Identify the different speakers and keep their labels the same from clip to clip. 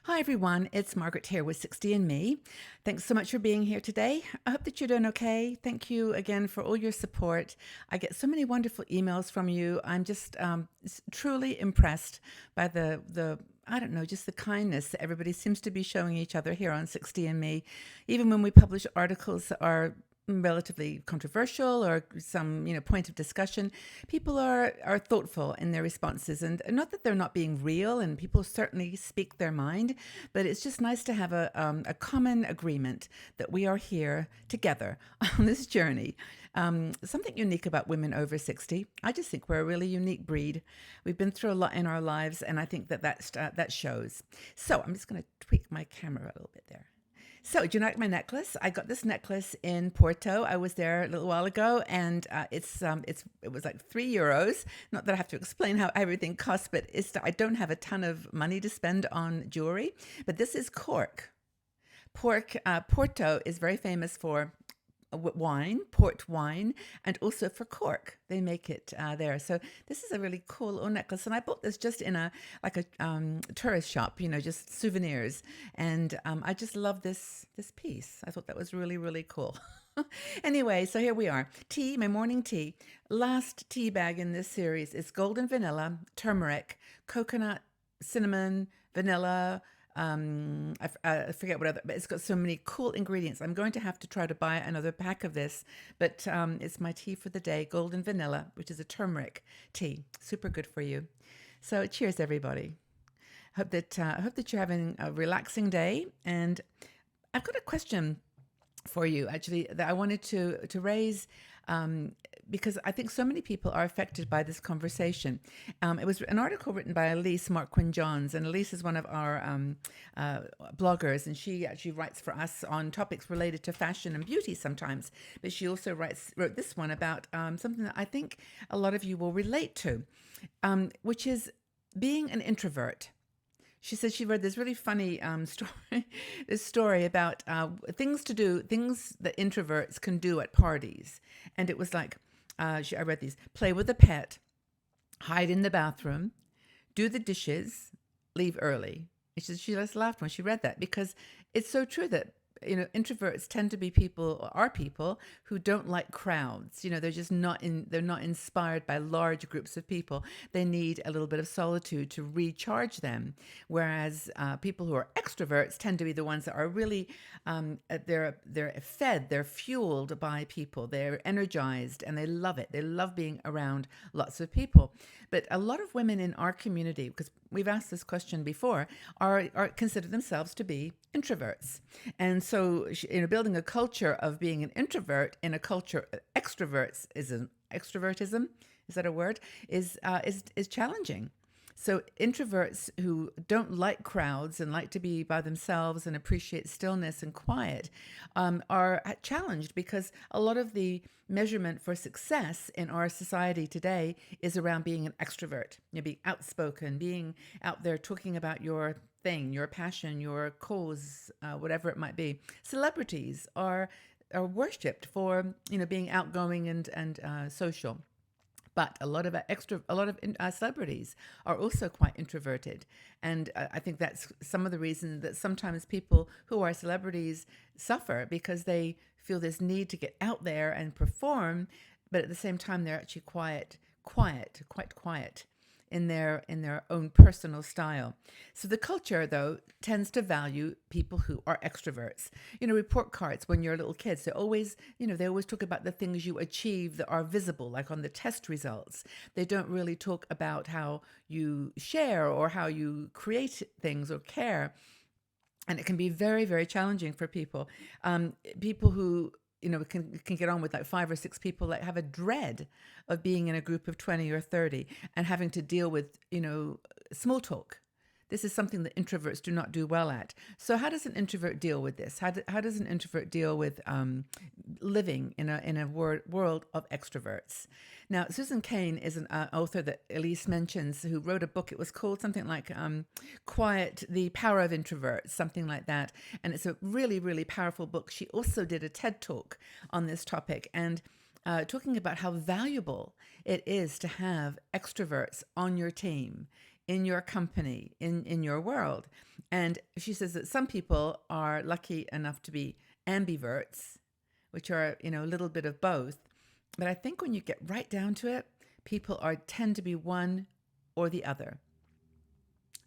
Speaker 1: Hi, everyone. It's Margaret here with 60 and Me. Thanks so much for being here today. I hope that you're doing okay. Thank you again for all your support. I get so many wonderful emails from you. I'm just truly impressed by the I don't know, just the kindness that everybody seems to be showing each other here on 60 and Me. Even when we publish articles that are relatively controversial or some point of discussion, people are thoughtful in their responses, and not that they're not being real, and people certainly speak their mind, but it's just nice to have a common agreement that we are here together on this journey. Something unique about women over 60, I just think we're a really unique breed. We've been through a lot in our lives, and I think that shows. So I'm just going to tweak my camera a little bit there. So, do you like my necklace? I got this necklace in Porto. I was there a little while ago, and it was like €3. Not that I have to explain how everything costs, but I don't have a ton of money to spend on jewelry. But this is cork. Porto is very famous for wine, port wine, and also for cork. They make it there. So this is a really cool little necklace, and I bought this just in a tourist shop, just souvenirs. And I just love this piece. I thought that was really really cool. Anyway, so here we are. Tea, my morning tea. Last tea bag in this series is golden vanilla, turmeric, coconut, cinnamon, vanilla, I forget what other, but it's got so many cool ingredients. I'm going to have to try to buy another pack of this, but it's my tea for the day, golden vanilla, which is a turmeric tea. Super good for you. So cheers, everybody. Hope that you're having a relaxing day. And I've got a question for you, actually, that I wanted to raise, because I think so many people are affected by this conversation. It was an article written by Elise Marquin-Johns, and Elise is one of our bloggers, and she actually writes for us on topics related to fashion and beauty sometimes. But she also wrote this one about something that I think a lot of you will relate to, which is being an introvert. She said she read this really funny story, this story about things that introverts can do at parties, and it was like, I read these: play with a pet, hide in the bathroom, do the dishes, leave early. She just laughed when she read that, because it's so true that introverts tend to be people who don't like crowds. They're just they're not inspired by large groups of people. They need a little bit of solitude to recharge them. Whereas people who are extroverts tend to be the ones that are really, they're fueled by people. They're energized and they love it. They love being around lots of people. But a lot of women in our community, because we've asked this question before, are consider themselves to be introverts. And so, building a culture of being an introvert in a culture of extrovertism, is that a word? Is challenging. So introverts who don't like crowds and like to be by themselves and appreciate stillness and quiet are challenged, because a lot of the measurement for success in our society today is around being an extrovert, being outspoken, being out there talking about your thing, your passion, your cause, whatever it might be. Celebrities are worshipped for being outgoing and social. But a lot of celebrities are also quite introverted, and I think that's some of the reason that sometimes people who are celebrities suffer, because they feel this need to get out there and perform, but at the same time they're actually quite quiet in their own personal style. So the culture, though, tends to value people who are extroverts. Report cards when you're little kids, they always talk about the things you achieve that are visible, like on the test results. They don't really talk about how you share or how you create things or care. And it can be very, very challenging for people. People who can get on with like 5 or 6 people, like have a dread of being in a group of 20 or 30 and having to deal with small talk. This is something that introverts do not do well at. So how does an introvert deal with this? How does an introvert deal with living in a world of extroverts? Now, Susan Cain is an author that Elise mentions, who wrote a book. It was called something like Quiet, The Power of Introverts, something like that. And it's a really, really powerful book. She also did a TED Talk on this topic, and talking about how valuable it is to have extroverts on your team in your company, in your world. And she says that some people are lucky enough to be ambiverts, which are, a little bit of both. But I think when you get right down to it, people tend to be one or the other.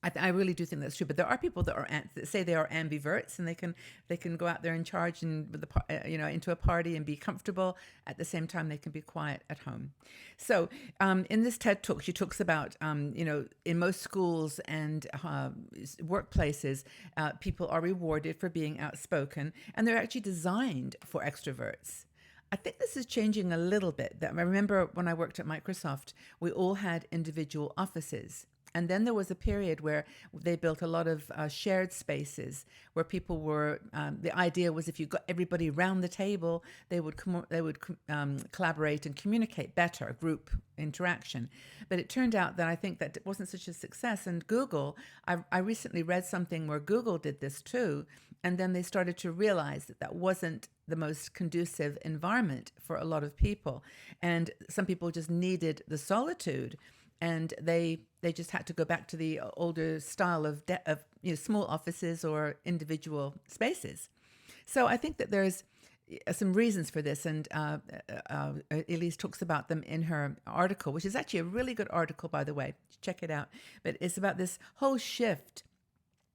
Speaker 1: I really do think that's true, but there are people that say they are ambiverts, and they can go out there and charge and with into a party and be comfortable. At the same time, they can be quiet at home. So in this TED talk, she talks about in most schools and workplaces, people are rewarded for being outspoken, and they're actually designed for extroverts. I think this is changing a little bit. I remember when I worked at Microsoft, we all had individual offices. And then there was a period where they built a lot of shared spaces where people were. The idea was if you got everybody around the table, they would collaborate and communicate better, group interaction. But it turned out that I think that it wasn't such a success. And Google, I recently read something where Google did this too, and then they started to realize that wasn't the most conducive environment for a lot of people, and some people just needed the solitude. And they just had to go back to the older style of small offices or individual spaces. So I think that there's some reasons for this, and Elise talks about them in her article, which is actually a really good article, by the way. Check it out. But it's about this whole shift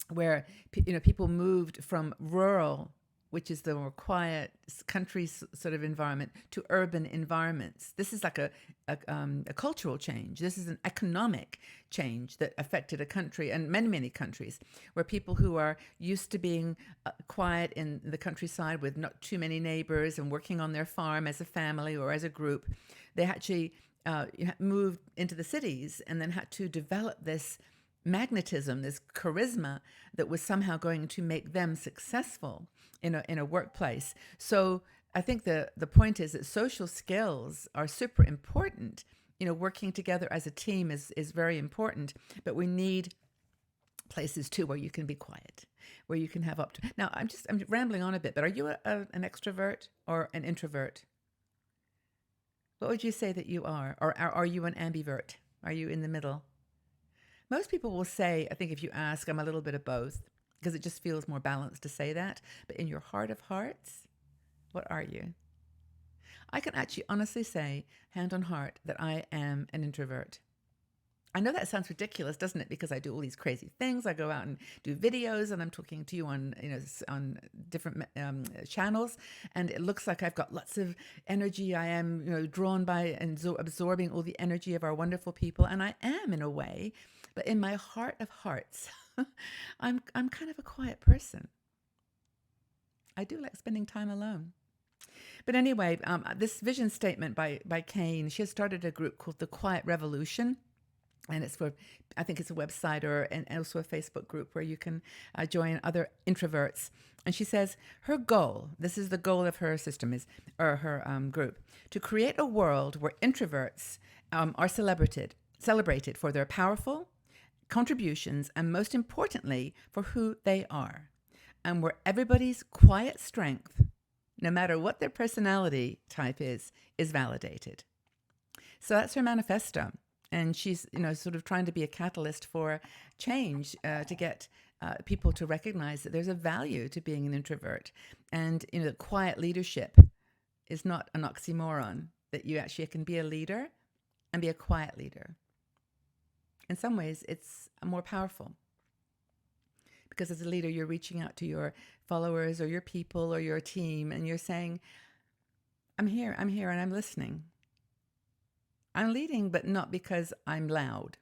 Speaker 1: where people moved from rural, which is the more quiet country sort of environment, to urban environments. This is like a cultural change. This is an economic change that affected a country and many, many countries, where people who are used to being quiet in the countryside with not too many neighbors and working on their farm as a family or as a group, they actually moved into the cities and then had to develop this magnetism, this charisma that was somehow going to make them successful in a workplace. So I think the point is that social skills are super important. Working together as a team is very important, but we need places too where you can be quiet, where you can have up to. Now I'm rambling on a bit, but are you an extrovert or an introvert? What would you say that you are, or are you an ambivert? Are you in the middle? Most people will say, I think if you ask, I'm a little bit of both, because it just feels more balanced to say that. But in your heart of hearts, what are you? I can actually honestly say, hand on heart, that I am an introvert. I know that sounds ridiculous, doesn't it? Because I do all these crazy things. I go out and do videos, and I'm talking to you on different channels, and it looks like I've got lots of energy. I am drawn by and absorbing all the energy of our wonderful people, and I am in a way. But in my heart of hearts, I'm kind of a quiet person. I do like spending time alone. But anyway, this vision statement by Kane, she has started a group called the Quiet Revolution. And I think it's a website and also a Facebook group where you can join other introverts. And she says her goal, this is the goal of her system, or her group, to create a world where introverts are celebrated for their powerful contributions, and most importantly, for who they are, and where everybody's quiet strength, no matter what their personality type is validated. So that's her manifesto. And she's, sort of trying to be a catalyst for change, to get people to recognize that there's a value to being an introvert. And, quiet leadership is not an oxymoron, that you actually can be a leader and be a quiet leader. In some ways, it's more powerful, because as a leader, you're reaching out to your followers or your people or your team, and you're saying, I'm here, and I'm listening. I'm leading, but not because I'm loud.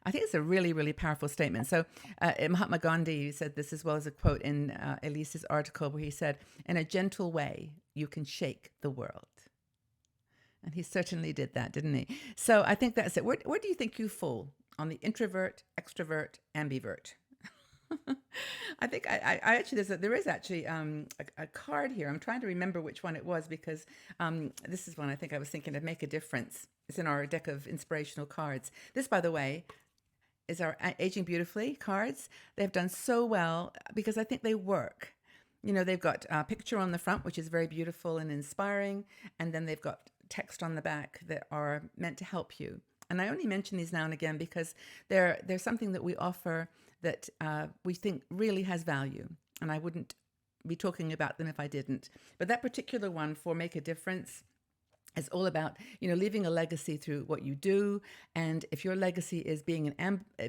Speaker 1: I think it's a really, really powerful statement. So Mahatma Gandhi said this, as well as a quote in Elise's article, where he said, in a gentle way, you can shake the world. And he certainly did that, didn't he? So I think that's it. Where do you think you fall on the introvert, extrovert, ambivert? I think I actually there is actually a card here. I'm trying to remember which one it was, because this is one I think I was thinking of Make a Difference. It's in our deck of inspirational cards. This, by the way, is our Aging Beautifully cards. They've done so well because I think they work. They've got a picture on the front, which is very beautiful and inspiring, and then they've got text on the back that are meant to help you And I only mention these now and again because they're something that we offer that we think really has value. And I wouldn't be talking about them if I didn't. But that particular one for Make a Difference is all about, leaving a legacy through what you do. And if your legacy is being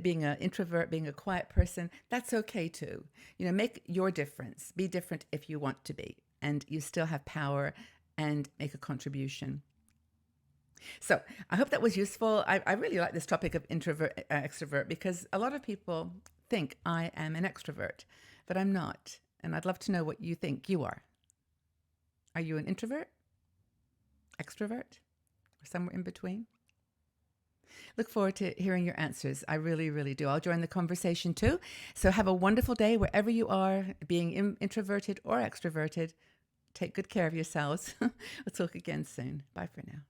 Speaker 1: being an introvert, being a quiet person, that's okay too. Make your difference. Be different if you want to be, and you still have power and make a contribution. So I hope that was useful. I really like this topic of introvert, extrovert, because a lot of people think I am an extrovert, but I'm not. And I'd love to know what you think you are. Are you an introvert? Extrovert? Or somewhere in between? Look forward to hearing your answers. I really, really do. I'll join the conversation too. So have a wonderful day wherever you are, being introverted or extroverted. Take good care of yourselves. We'll talk again soon. Bye for now.